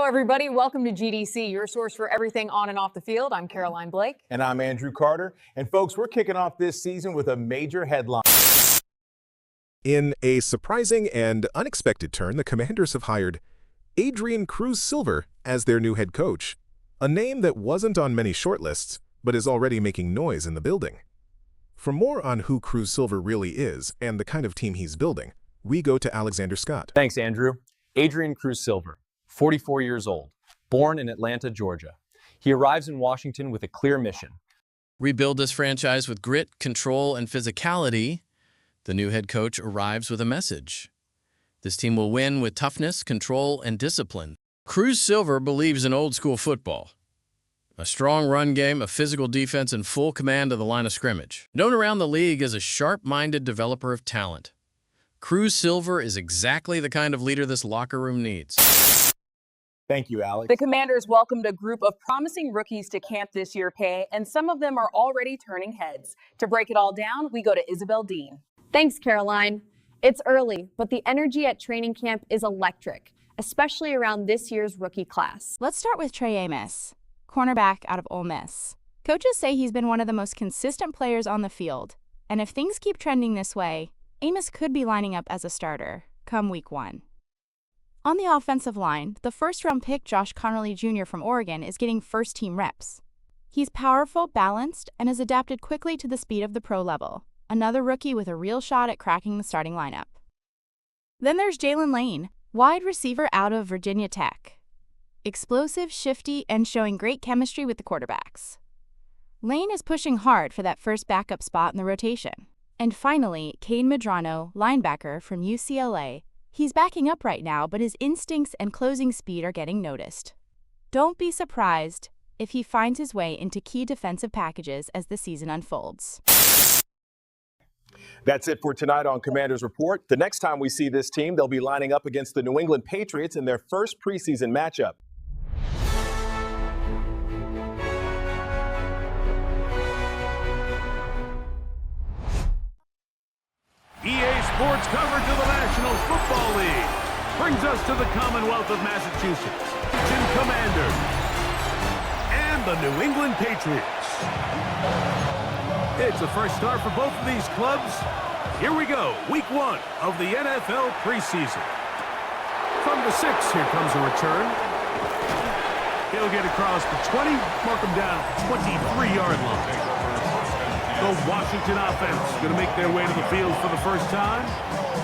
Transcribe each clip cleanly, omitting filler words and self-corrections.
Hello, everybody. Welcome to GDC, your source for everything on and off the field. I'm Caroline Blake. And I'm Andrew Carter. And folks, we're kicking off this season with a major headline. In a surprising and unexpected turn, the Commanders have hired Adrian Cruz-Silver as their new head coach, a name that wasn't on many shortlists, but is already making noise in the building. For more on who Cruz-Silver really is and the kind of team he's building, we go to Alexander Scott. Thanks, Andrew. Adrian Cruz-Silver, 44 years old, born in Atlanta, Georgia. He arrives in Washington with a clear mission. Rebuild this franchise with grit, control, and physicality. The new head coach arrives with a message. This team will win with toughness, control, and discipline. Cruz-Silver believes in old-school football. A strong run game, a physical defense, and full command of the line of scrimmage. Known around the league as a sharp-minded developer of talent, Cruz-Silver is exactly the kind of leader this locker room needs. Thank you, Alex. The Commanders welcomed a group of promising rookies to camp this year, and some of them are already turning heads. To break it all down, we go to Isabel Dean. Thanks, Caroline. It's early, but the energy at training camp is electric, especially around this year's rookie class. Let's start with Trey Amos, cornerback out of Ole Miss. Coaches say he's been one of the most consistent players on the field, and if things keep trending this way, Amos could be lining up as a starter come week 1. On the offensive line, the first-round pick Josh Connerly Jr. from Oregon is getting first-team reps. He's powerful, balanced, and has adapted quickly to the speed of the pro level. Another rookie with a real shot at cracking the starting lineup. Then there's Jalen Lane, wide receiver out of Virginia Tech. Explosive, shifty, and showing great chemistry with the quarterbacks. Lane is pushing hard for that first backup spot in the rotation. And finally, Kane Medrano, linebacker from UCLA. He's backing up right now, but his instincts and closing speed are getting noticed. Don't be surprised if he finds his way into key defensive packages as the season unfolds. That's it for tonight on Commanders Report. The next time we see this team, they'll be lining up against the New England Patriots in their first preseason matchup. EA Sports coverage of the National Football League brings us to the Commonwealth of Massachusetts, Washington Commanders, and the New England Patriots. It's a fresh start for both of these clubs. Here we go, week 1 of the NFL preseason. From the 6, here comes a return. He'll get across the 20, mark him down at the 23-yard line. The Washington offense going to make their way to the field for the first time.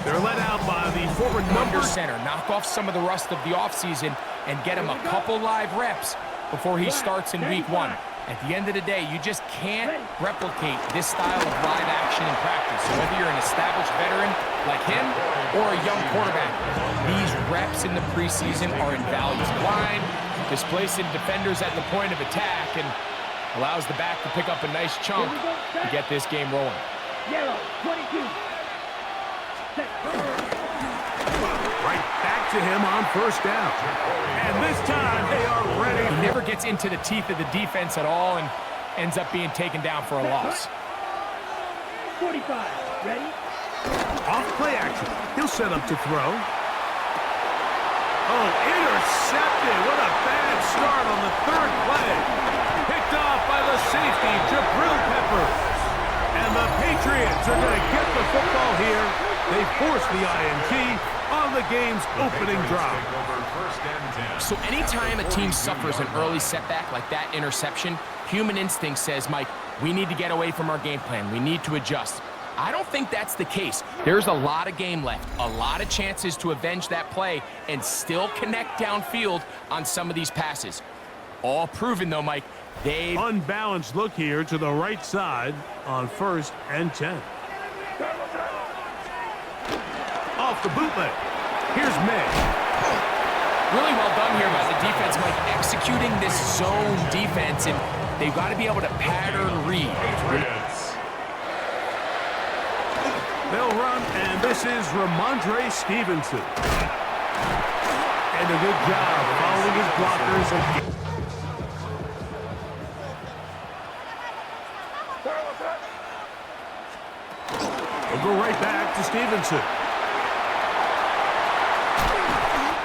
They're led out by the forward number center. Knock off some of the rust of the offseason and get him a couple live reps before he starts in week 1. At the end of the day, you just can't replicate this style of live action in practice. So whether you're an established veteran like him or a young quarterback, these reps in the preseason are invaluable. Line, displacing defenders at the point of attack, and allows the back to pick up a nice chunk to get this game rolling. Yellow, 22. Right back to him on first down. And this time they are ready. He never gets into the teeth of the defense at all and ends up being taken down for a loss. 45, ready? Off play action. He'll set up to throw. Oh, intercepted. What a bad start on the third play. Picked off by the safety, Jabril Peppers. And the Patriots are going to get the football here. They force the INT on the game's opening drive. So anytime a team suffers an early setback like that interception, human instinct says, Mike, we need to get away from our game plan. We need to adjust. I don't think that's the case. There's a lot of game left, a lot of chances to avenge that play and still connect downfield on some of these passes. All proven, though, Mike. Unbalanced look here to the right side on 1st and 10. Off the bootleg. Here's May. Really well done here by the defense, Mike, executing this zone defense, and they've got to be able to pattern read. They'll run, and this is Ramondre Stevenson. And a good job following his blockers. We'll go right back to Stevenson.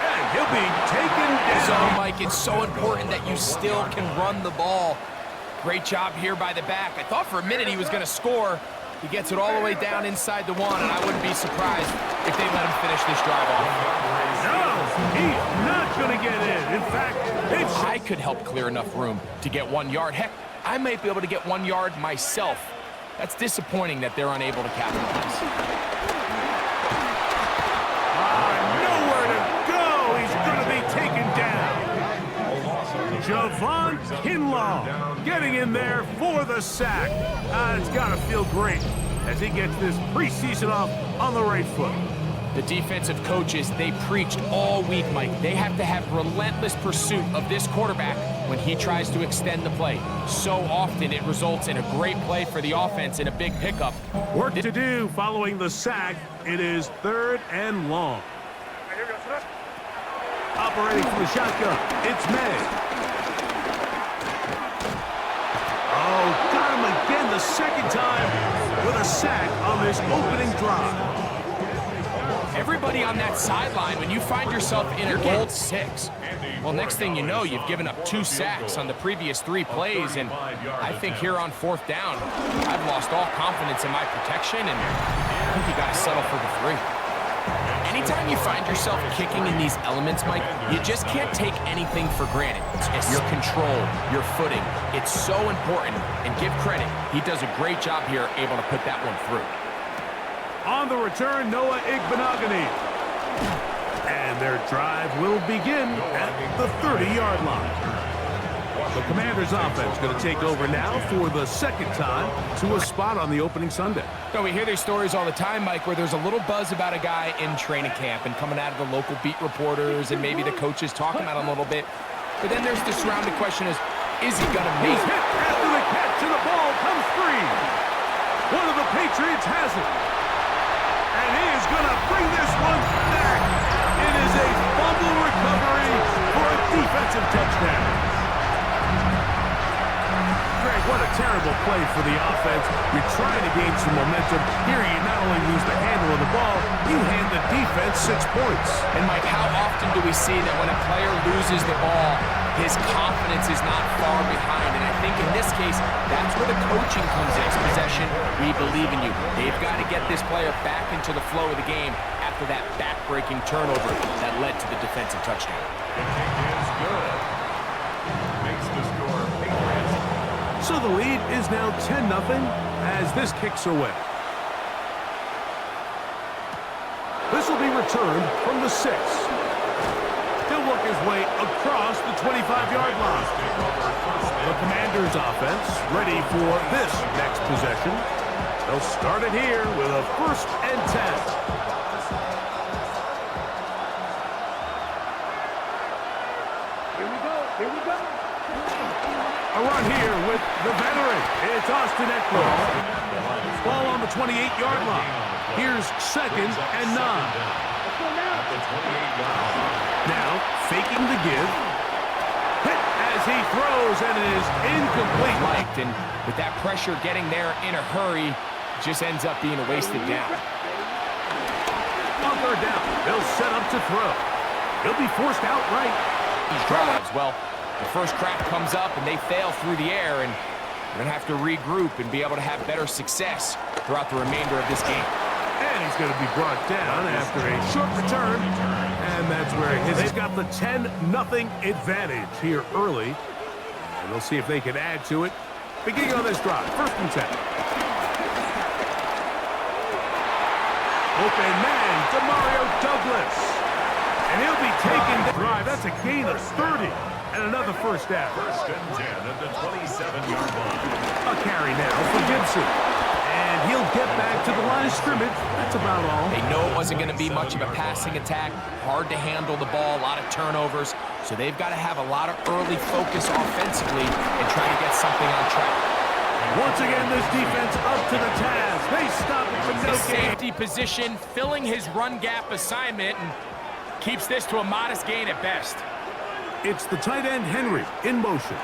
And he'll be taken down. So, Mike, it's so important that you still can run the ball. Great job here by the back. I thought for a minute he was going to score. He gets it all the way down inside the 1, and I wouldn't be surprised if they let him finish this drive off. No, he's not going to get in. In fact, I could help clear enough room to get 1 yard. Heck, I might be able to get 1 yard myself. That's disappointing that they're unable to capitalize. Nowhere to go. He's going to be taken down. Javon Kinlaw getting in there for the sack. It's got to feel great as he gets this preseason off on the right foot. The defensive coaches, they preached all week, Mike. They have to have relentless pursuit of this quarterback when he tries to extend the play. So often it results in a great play for the offense and a big pickup. Work to do following the sack. It is 3rd and long. Operating from the shotgun, it's May. Oh, got him again the second time with a sack on this opening drive. Everybody on that sideline, when you find yourself in a gold 6, well, next thing you know, you've given up 2 sacks on the previous 3 plays, and I think here on 4th down, I've lost all confidence in my protection, and I think you got to settle for the 3. Anytime you find yourself kicking in these elements, Mike, you just can't take anything for granted. It's your control, your footing. It's so important, and give credit. He does a great job here, able to put that one through. On the return, Noah Igbenogany. And their drive will begin at the 30-yard line. The Commanders' offense going to take over now for the 2nd time to a spot on the opening Sunday. So we hear these stories all the time, Mike, where there's a little buzz about a guy in training camp and coming out of the local beat reporters and maybe the coaches talking about him a little bit. But then there's the surrounding question is he going to make it? He's hit after the catch, and the ball comes free. One of the Patriots has it. And he is going to bring this one back. It is a fumble recovery for a defensive touchdown. Greg, what a terrible play for the offense. You're trying to gain some momentum. Here you not only lose the handle of the ball, you hand the defense 6 points. And Mike, how often do we see that when a player loses the ball, his confidence is not far behind? And I think in this case, that's where the coaching comes in. Possession, we believe in you. They've got to get this player back into the flow of the game after that back-breaking turnover that led to the defensive touchdown. The kick is good. Makes the score Patriots. So the lead is now 10-0 as this kicks away. This will be returned from the 6. He'll work his way across the 25-yard line. The Commanders' offense ready for this next possession. They'll start it here with a 1st and 10. Here we go. A run here with the veteran. It's Austin Eckler. Ball on the 28-yard line. Here's 2nd and 9. Now, faking the give. Hit as he throws, and it is incomplete. Liked, and with that pressure getting there in a hurry, just ends up being a wasted down. On 3rd down, they'll set up to throw. He'll be forced outright. These drives, well, the first crack comes up and they fail through the air, and we're going to have to regroup and be able to have better success throughout the remainder of this game. And he's going to be brought down after a short return, and that's where they've got the 10-0 advantage here early, and we'll see if they can add to it. Beginning on this drive, 1st and 10. Open man, Demario Douglas. And he'll be taking the drive. That's a gain of 30 and another 1st down. 1st and 10 at the 27-yard line. A carry now for Gibson. And he'll get back to the line of scrimmage. That's about all. They know it wasn't going to be much of a passing attack. Hard to handle the ball, a lot of turnovers. So they've got to have a lot of early focus offensively and try to get something on track. Once again, this defense up to the task. They stop it for no gain. Safety position, filling his run gap assignment, and keeps this to a modest gain at best. It's the tight end, Henry, in motion.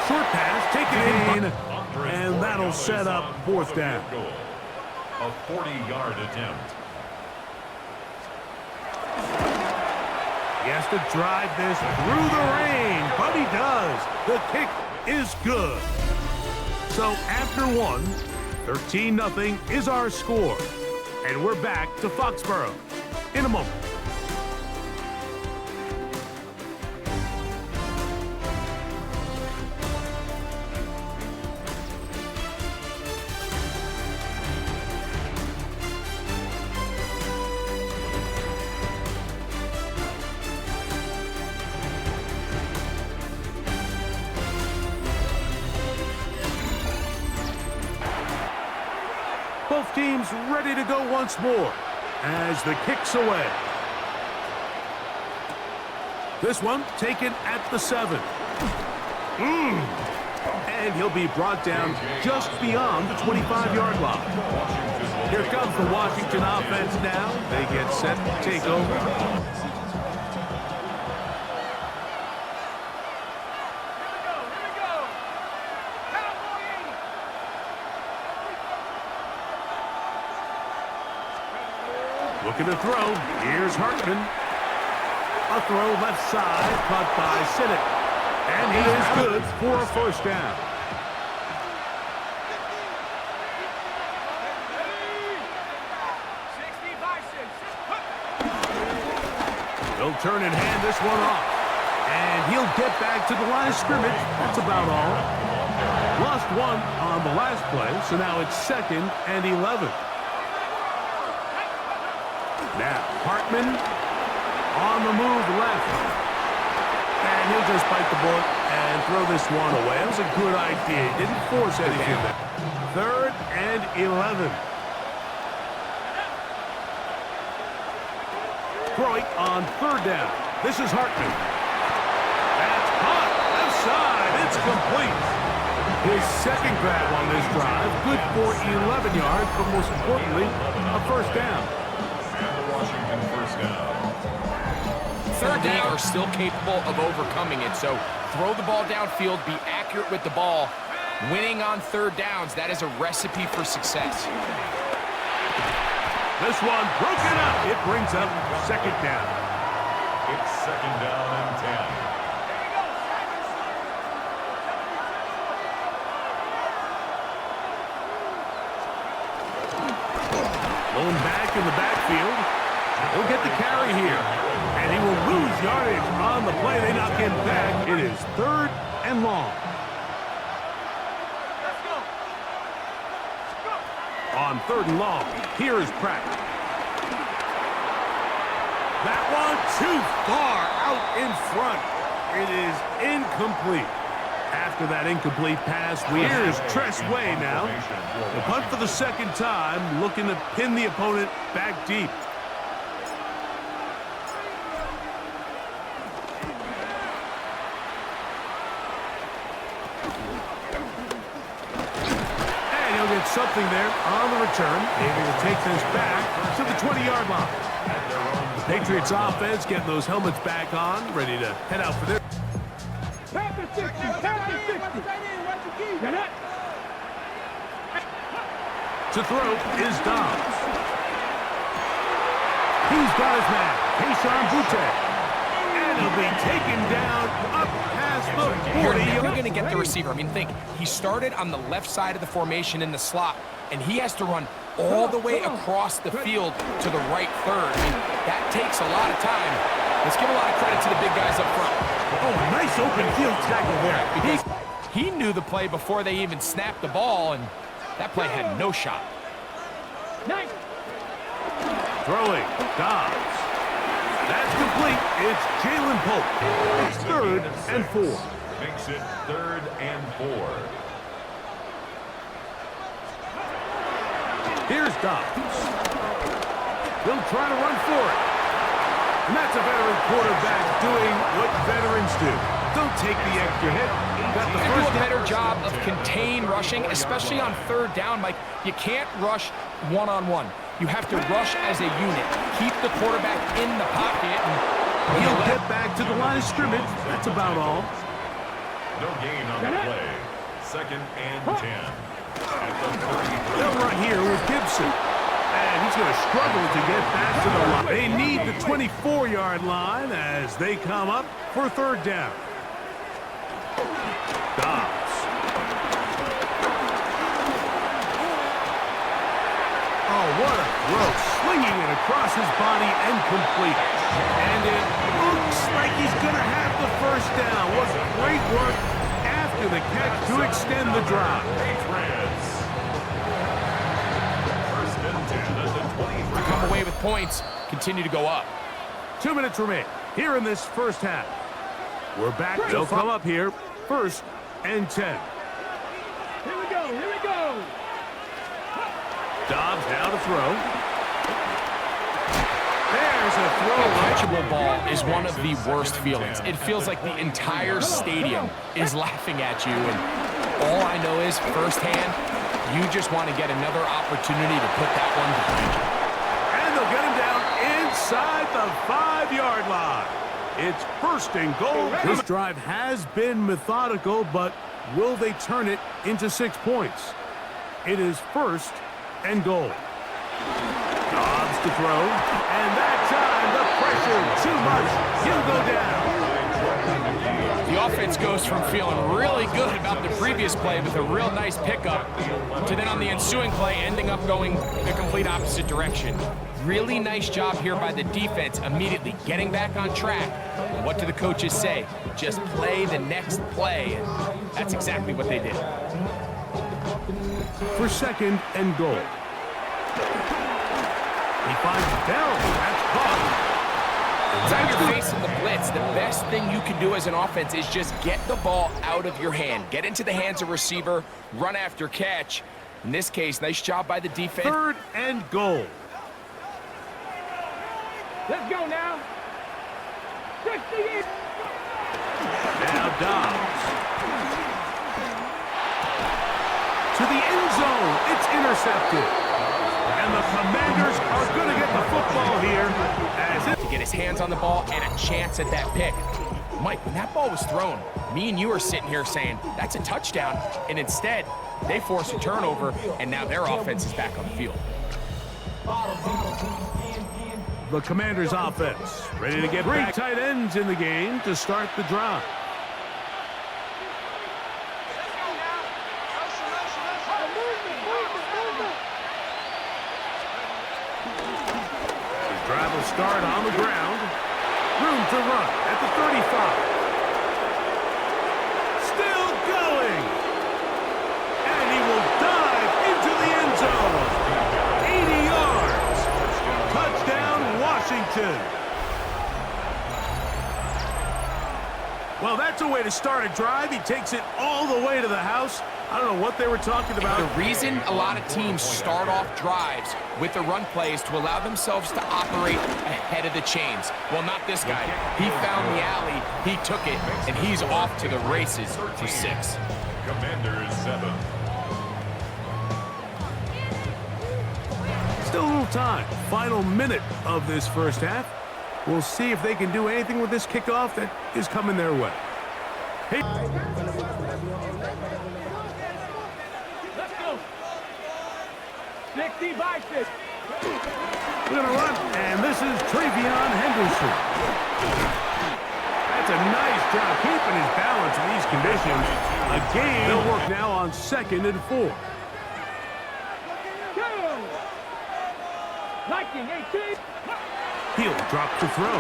Short pass, taken in, and that'll set up 4th down. A 40-yard attempt. He has to drive this through the rain, but he does. The kick is good. So after one, 13-0 is our score. And we're back to Foxborough in a moment. Both teams ready to go once more as the kick's away. This one taken at the 7. And he'll be brought down just beyond the 25-yard line. Here comes the Washington offense now. They get set to take over. Looking to throw. Here's Hartman. A throw left side, caught by Sinnott. And he is good for a first down. He'll turn and hand this one off. And he'll get back to the line of scrimmage. That's about all. Lost one on the last play, so now it's 2nd and 11. Now, Hartman on the move left. And he'll just bite the bullet and throw this one away. That was a good idea. He didn't force anything there. 3rd and 11. Throwing on 3rd down. This is Hartman. That's caught. Left side. It's complete. His 2nd grab on this drive. Good for 11 yards, but most importantly, a first down. Washington first down. 3rd down are still capable of overcoming it, so throw the ball downfield, be accurate with the ball. Winning on 3rd downs, that is a recipe for success. This one broken up. It brings up 2nd down. It's 2nd down and 10. Blown back in the backfield. He'll get the carry here. And he will lose yardage on the play. They knock him back. It is 3rd and long. On 3rd and long, here is Pratt. That one too far out in front. It is incomplete. After that incomplete pass, here's Tress Way now. The punt for the 2nd time, looking to pin the opponent back deep. And he'll get something there on the return, able to take this back to the 20-yard line. The Patriots offense getting those helmets back on, ready to head out for this. To throw is Dobbs. He's got his man, Keyshawn Butte. And he'll be taken down up past the 40. You're never going to get the receiver. I mean, think, he started on the left side of the formation in the slot, and he has to run all the way across the field to the right 3rd. I mean, that takes a lot of time. Let's give a lot of credit to the big guys up front. Oh, nice open field tackle there. Because he knew the play before they even snapped the ball, and that play had no shot. Nice. Throwing, Dobbs. That's complete. It's Jalen Pope. It's 3rd and 4. Makes it 3rd and 4. Here's Dobbs. He'll try to run for it. And that's a veteran quarterback doing what veterans do. Don't take the extra hit. Got the You first do a better job of contained rushing, especially on 3rd down, Mike. You can't rush one-on-one. You have to rush as a unit. Keep the quarterback in the pocket. And he'll get back to the line of scrimmage. That's about all. No gain on the play. 2nd and 10. At the 30. They'll run here with Gibson. And he's going to struggle to get back to the line. They need the 24-yard line as they come up for third down. Dobbs. Oh, what a throw. Slinging it across his body and complete. And it looks like he's going to have the first down. What great work after the catch to extend the drive. To come away with points, continue to go up. 2 minutes remain here in this first half. We're back. They'll come up here. First and 10. Here we go. Here we go. Dobbs now to throw. There's a throw. A catchable ball is one of the worst feelings. It feels like the entire stadium is laughing at you. And all I know is firsthand, you just want to get another opportunity to put that one behind you. And they'll get him down inside the 5-yard line. It's first and goal. This drive has been methodical, but will they turn it into 6 points? It is first and goal. Dobbs to throw, and that time the pressure too much. He'll go down. The offense goes from feeling really good about the previous play with a real nice pickup to then on the ensuing play ending up going the complete opposite direction. Really nice job here by the defense, immediately getting back on track. And what do the coaches say? Just play the next play. And that's exactly what they did. For second and goal. He finds Bell. That's caught. When you're facing the blitz, the best thing you can do as an offense is just get the ball out of your hand. Get into the hands of receiver, run after catch. In this case, nice job by the defense. Third and goal. Let's go now. 60. Now Dobbs. To the end zone. It's intercepted. And the Commanders are going to get the football here. To get his hands on the ball and a chance at that pick. Mike, when that ball was thrown, me and you are sitting here saying, that's a touchdown. And instead, they force a turnover, and now their offense is back on the field. The Commanders' offense ready to get back. 3 tight ends in the game to start the drive. The drive will start on the ground. Room to run at the 35. Still going. And he will dive into the end zone. 80 yards. Touchdown, Washington. Well, that's a way to start a drive. He takes it all the way to the house. I don't know what they were talking about. The reason a lot of teams start off drives with the run play is to allow themselves to operate ahead of the chains. Well, not this guy. He found the alley, he took it, and he's off to the races for 6. Commanders 7. Still a little time. Final minute of this first half. We'll see if they can do anything with this kickoff that is coming their way. Hey. Let's go. 60 by 6. We're going to run, and this is Travion Henderson. That's a nice job keeping his balance in these conditions. A game. They'll work now on 2nd and 4. Liking 18. He'll drop to throw.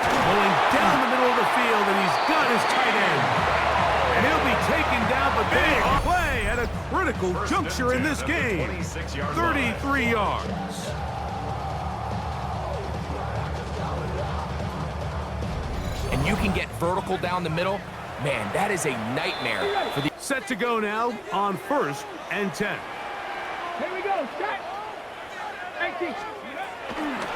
Going down the middle of the field, and he's got his tight end. And he'll be taken down, but big play at a critical juncture in this game. 33 yards. And you can get vertical down the middle. Man, that is a nightmare for the... Set to go now on 1st and 10. Here we go. Set. 18.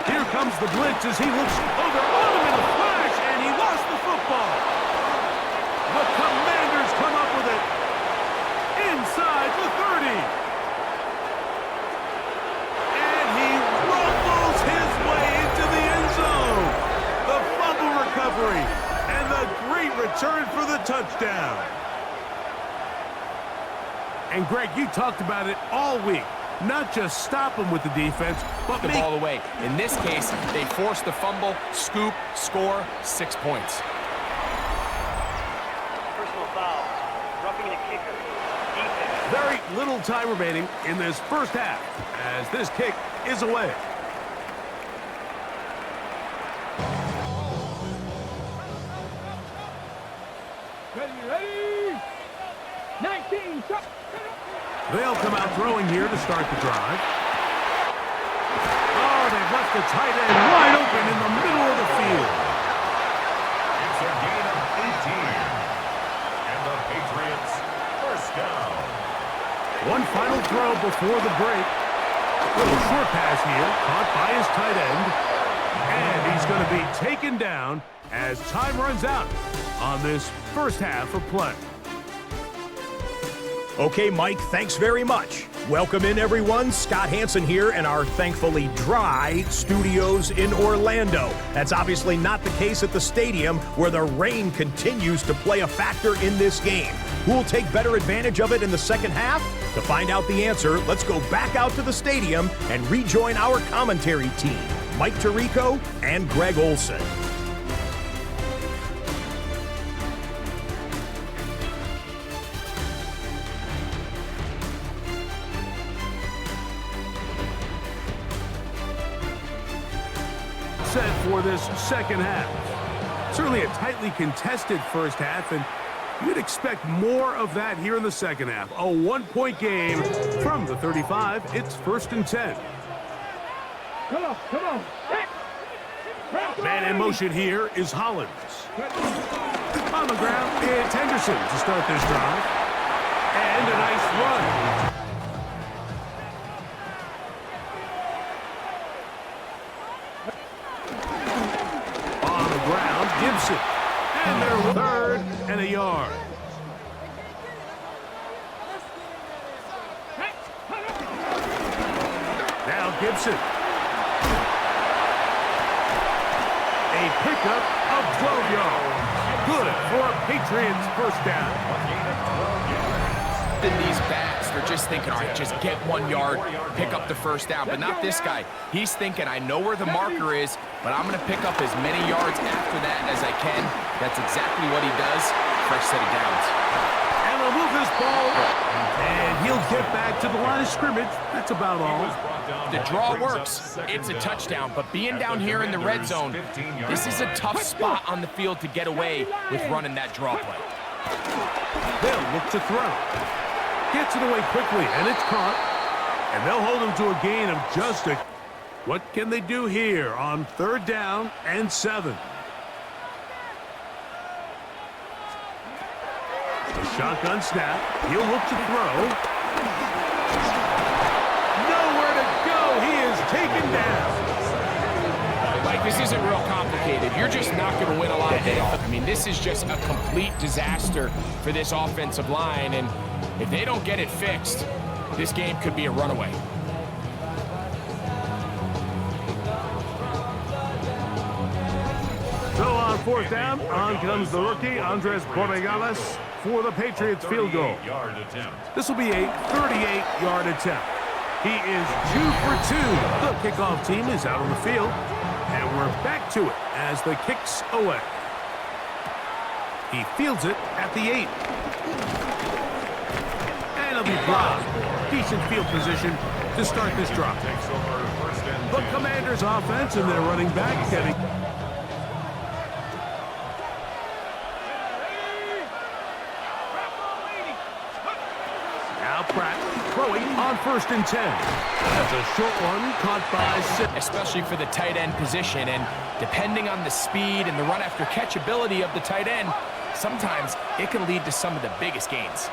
Here comes the blitz as he looks over on him in a flash, and he lost the football. The Commanders come up with it inside the 30. And he rumbles his way into the end zone. The fumble recovery and the great return for the touchdown. And Greg, you talked about it all week. not just stop them with the defense, but the ball away. In this case, they forced the fumble, scoop, score, 6 points. Personal foul. Roughing the kicker. Defense. Very little time remaining in this first half as this kick is away. Ready? 19. They'll come out throwing here to start the drive. Oh, they've left the tight end wide open in the middle of the field. It's a gain of 18. And the Patriots first down. One final throw before the break. Little short pass here, caught by his tight end. And he's going to be taken down as time runs out on this first half of play. Okay, Mike, thanks very much. Welcome in, everyone. Scott Hansen here in our thankfully dry studios in Orlando. That's obviously not the case at the stadium, where the rain continues to play a factor in this game. Who will take better advantage of it in the second half? To find out the answer, let's go back out to the stadium and rejoin our commentary team, Mike Tirico and Greg Olson. Set for this second half. Certainly a tightly contested first half, and you'd expect more of that here in the second half. A one-point game from the 35. It's 1st and 10. Come on, come on. Man in motion here is Hollins. On the ground, it's Henderson to start this drive. And a nice run. On the ground, Gibson. And they're 3rd and a yard. Now Gibson. A pickup of 12 yards. Good for a Patriots first down. In these backs, they're just thinking, all right, just get 1 yard, pick up the first down. But not this guy. He's thinking, I know where the marker is, but I'm going to pick up as many yards after that as I can. That's exactly what he does. Fresh set of downs. And they'll move this ball. And he'll get back to the line of scrimmage. That's about all. The draw works. It's a touchdown, but being down here in the red zone, this is a tough spot on the field to get away with running that draw play. They'll look to throw. Gets it away quickly, and it's caught. And they'll hold him to a gain of just a... What can they do here on 3rd down and 7? A shotgun snap. He'll look to throw. Nowhere to go. He is taken down. Like, this isn't real complicated. You're just not going to win a lot of days. I mean, this is just a complete disaster for this offensive line, and if they don't get it fixed, this game could be a runaway. So on 4th down, on comes the rookie, Andres Borregales, for the Patriots field goal. This will be a 38-yard attempt. He is 2 for 2. The kickoff team is out on the field, and we're back to it as the kick's away. He fields it at the 8. And it'll be blocked. Decent field position to start this drive. The Commanders offense and their running back getting... Now Pratt throwing on 1st and 10. That's a short one caught by 6. Especially for the tight end position, and depending on the speed and the run after catch ability of the tight end, sometimes it can lead to some of the biggest gains.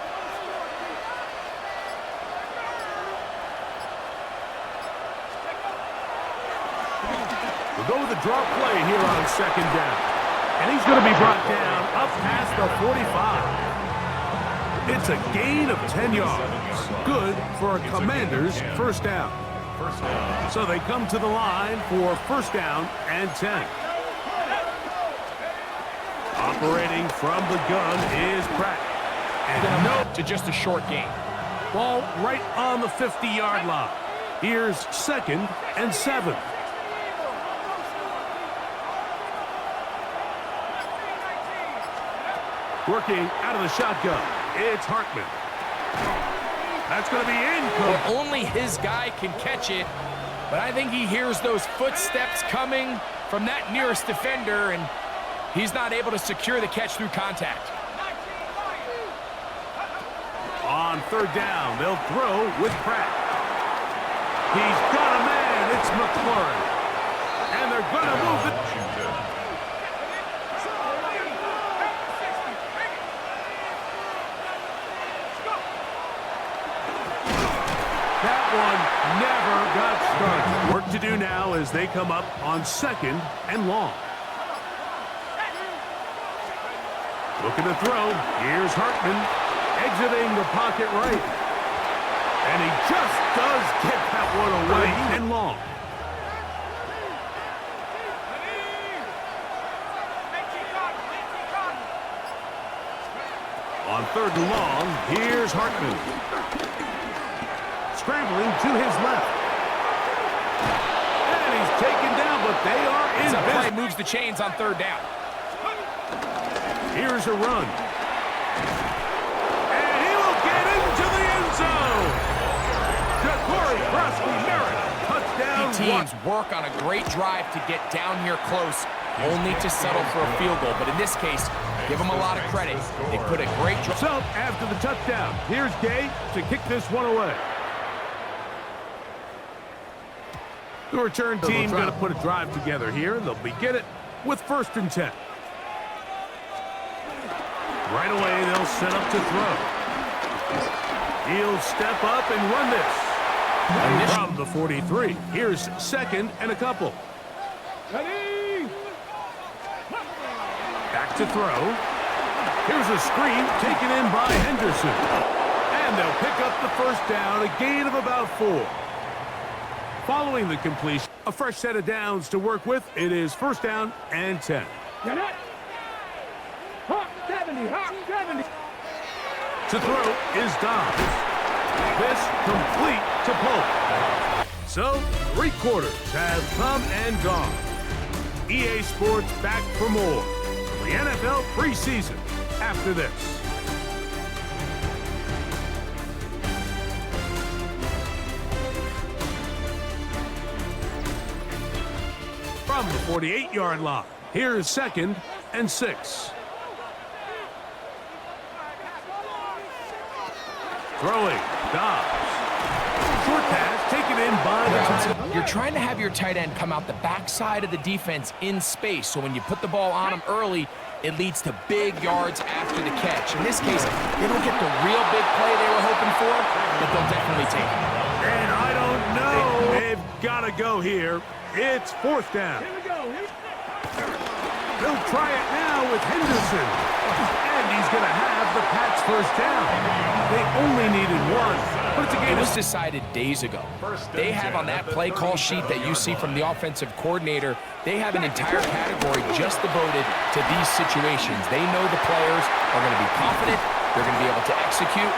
We'll go with a draw play here on 2nd down. And he's going to be brought down up past the 45. It's a gain of 10 yards. Good for a Commander's first down. So they come to the line for 1st down and 10. Operating from the gun is Pratt. And To just a short gain. Ball right on the 50-yard line. Here's 2nd and 7. Working out of the shotgun. It's Hartman. That's going to be incomplete. Well, only his guy can catch it, but I think he hears those footsteps coming from that nearest defender, and he's not able to secure the catch through contact. On 3rd down, they'll throw with Pratt. He's got a man. It's McLaurin. And they're going to move it. That one never got started. Work to do now as they come up on 2nd and long. Looking to throw. Here's Hartman. Exiting the pocket right. And he just does get that one away and long. On 3rd and long, here's Hartman. Scrambling to his left. And he's taken down, but they are in business. Play moves the chains on 3rd down. Here's a run. And he will get into the end zone. Ja'Cory Merritt, touchdown. Teams work on a great drive to get down here close, only to settle for a field goal. But in this case, give them a lot of credit. They put a great drive. So after the touchdown, here's Gay to kick this one away. The return team going to put a drive together here, and they'll begin it with 1st and 10. Right away, they'll set up to throw. He'll step up and run this. From the 43, here's 2nd and a couple. Back to throw. Here's a screen taken in by Henderson. And they'll pick up the 1st down, a gain of about 4. Following the completion, a fresh set of downs to work with. It is 1st down and 10. To throw is Dobbs. This complete to Polk. So, 3 quarters have come and gone. EA Sports back for more. The NFL preseason after this. From the 48-yard line, here's 2nd and 6. Throwing, Dobbs. Short pass taken in by the tight end. You're trying to have your tight end come out the backside of the defense in space, so when you put the ball on him early, it leads to big yards after the catch. In this case, they don't get the real big play they were hoping for, but they'll definitely take it. And I don't know. They've got to go here. It's 4th down. Here we go. They'll try it now with Henderson. And he's going to have the Pats' 1st down. They only needed 1, but it's a game. It was decided days ago. They have on that play call sheet that you see from the offensive coordinator, they have an entire category just devoted to these situations. They know the players are going to be confident, they're going to be able to execute,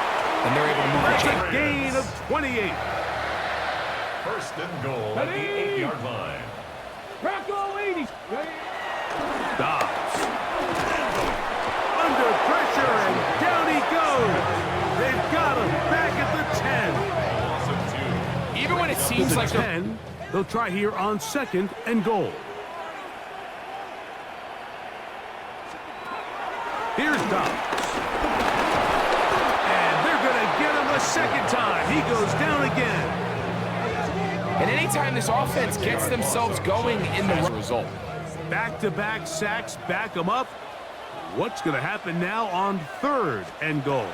and they're able to move the chain. A gain of 28. 1st and goal at the 8-yard line. Dobbs. Under pressure, and down he goes. They've got him back at the 10. Even when it seems like 10, they'll try here on 2nd and goal. Here's Dobbs. And they're going to get him a 2nd time. He goes down again. And anytime this offense gets themselves going in the result. Back-to-back sacks back them up. What's going to happen now on 3rd and goal?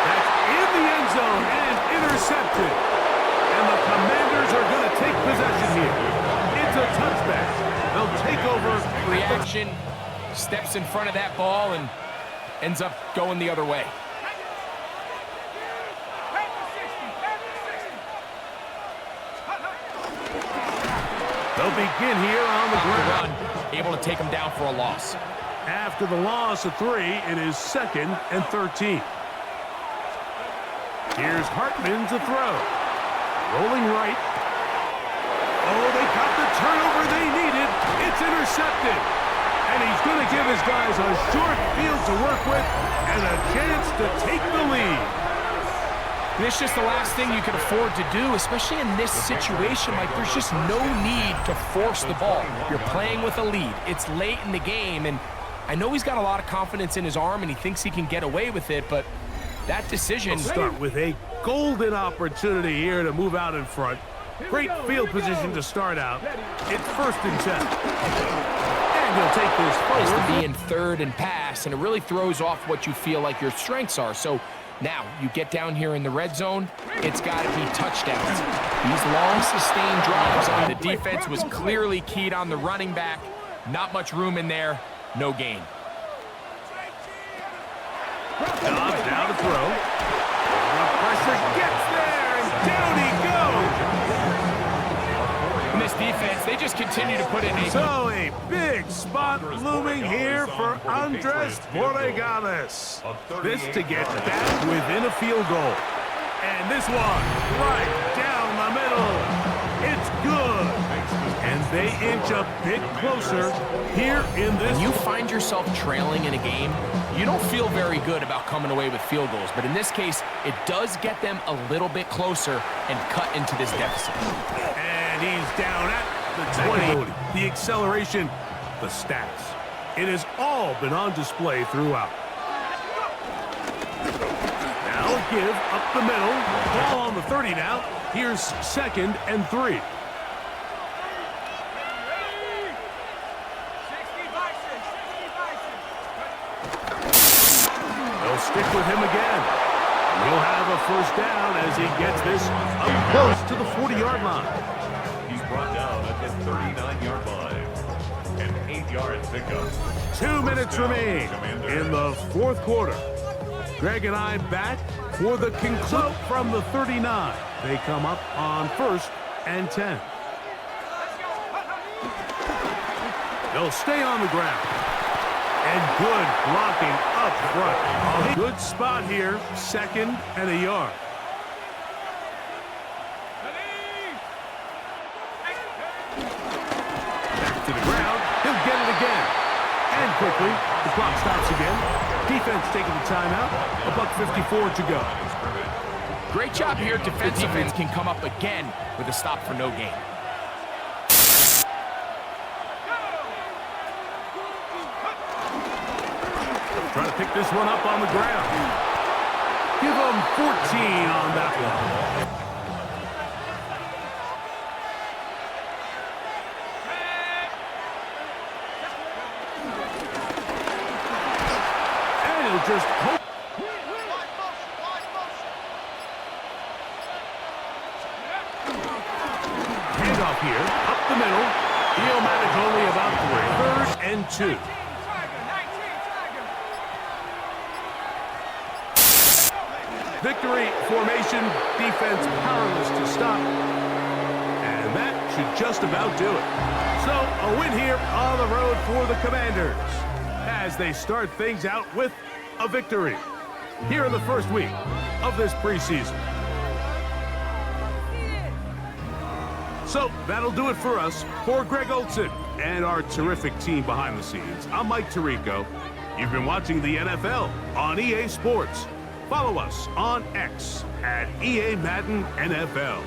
That's in the end zone and intercepted. And the Commanders are going to take possession here. It's a touchback. They'll take over. Reaction, steps in front of that ball and ends up going the other way. They'll begin here on the ground. Able to take him down for a loss. After the loss of 3, it is 2nd and 13. Here's Hartman to throw. Rolling right. Oh, they got the turnover they needed. It's intercepted. And he's going to give his guys a short field to work with and a chance to take the lead. This is just the last thing you can afford to do, especially in this situation. Like, there's just no need to force the ball. You're playing with a lead. It's late in the game, and I know he's got a lot of confidence in his arm, and he thinks he can get away with it, but that decision... We'll start with a golden opportunity here to move out in front. Great field position to start out. It's 1st and 10. And he'll take this forward. forward. To be in 3rd and pass, and it really throws off what you feel like your strengths are. So now you get down here in the red zone, it's got to be touchdowns. These long, sustained drives on the defense was clearly keyed on the running back. Not much room in there, no gain. Dobbs now to throw. The pressure gets there, and down he goes. In this defense, they just continue to put in a... So a big spot looming here for Andres Borregales. This to get back within a field goal. And this one, right down the middle. It's good. And they inch a bit closer here in this. When you find yourself trailing in a game, you don't feel very good about coming away with field goals. But in this case, it does get them a little bit closer and cut into this deficit. And he's down at the 20. The acceleration, the stats. It has all been on display throughout. Now a give up the middle. Ball on the 30 now. Here's 2nd and 3. They'll stick with him again. He'll have a 1st down as he gets this up close to the 40-yard line. He's brought down at the 39-yard line. An 8-yard pickup. 2 minutes remain in the 4th quarter. Greg and I back for the conclusion from the 39. They come up on 1st and 10. They'll stay on the ground. And good blocking up front. A good spot here, 2nd and a yard. Back to the ground. He'll get it again. And quickly, the clock stops again. Defense taking the timeout. $1:54 to go. Great job here. Defensive ends can come up again with a stop for no gain. Trying to pick this one up on the ground. Give them 14 on that one. And he'll just hope. Handoff here, up the middle. He'll manage only about 3rd and 2. Victory formation, defense powerless to stop. And that should just about do it. So a win here on the road for the Commanders as they start things out with a victory here in the 1st week of this preseason. So that'll do it for us. For Greg Olson and our terrific team behind the scenes, I'm Mike Tirico. You've been watching the NFL on EA Sports. Follow us on X at EA Madden NFL.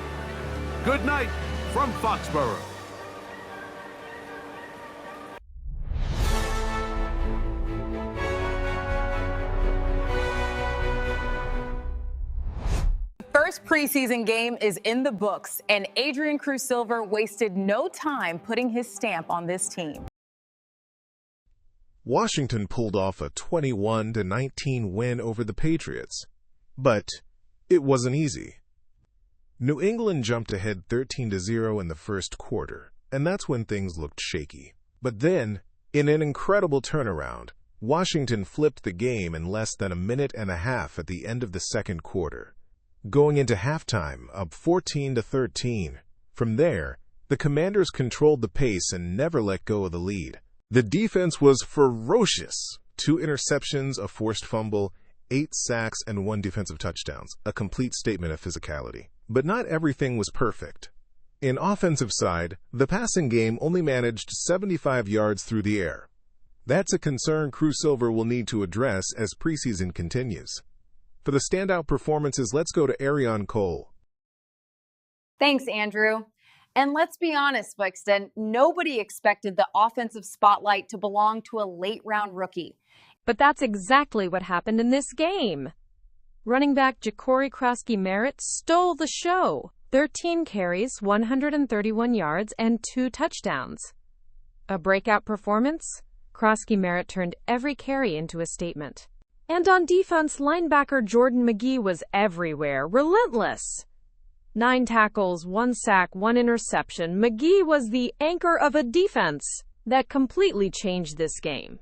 Good night from Foxborough. First preseason game is in the books, and Adrian Cruz-Silver wasted no time putting his stamp on this team. Washington pulled off a 21-19 win over the Patriots, but it wasn't easy. New England jumped ahead 13-0 in the 1st quarter, and that's when things looked shaky. But then, in an incredible turnaround, Washington flipped the game in less than a minute and a half at the end of the 2nd quarter, going into halftime up 14-13. From there, the Commanders controlled the pace and never let go of the lead, The defense was ferocious. 2 interceptions, a forced fumble, 8 sacks, and 1 defensive touchdowns. A complete statement of physicality. But not everything was perfect. In offensive side, the passing game only managed 75 yards through the air. That's a concern Cruz-Silver will need to address as preseason continues. For the standout performances, let's go to Ariane Cole. Thanks, Andrew. And let's be honest, Buxton, nobody expected the offensive spotlight to belong to a late-round rookie. But that's exactly what happened in this game. Running back Ja'Cory Krosky-Merritt stole the show. 13 carries, 131 yards, and 2 touchdowns. A breakout performance? Krosky-Merritt turned every carry into a statement. And on defense, linebacker Jordan McGee was everywhere, relentless. 9 tackles, 1 sack, 1 interception. McGee was the anchor of a defense that completely changed this game.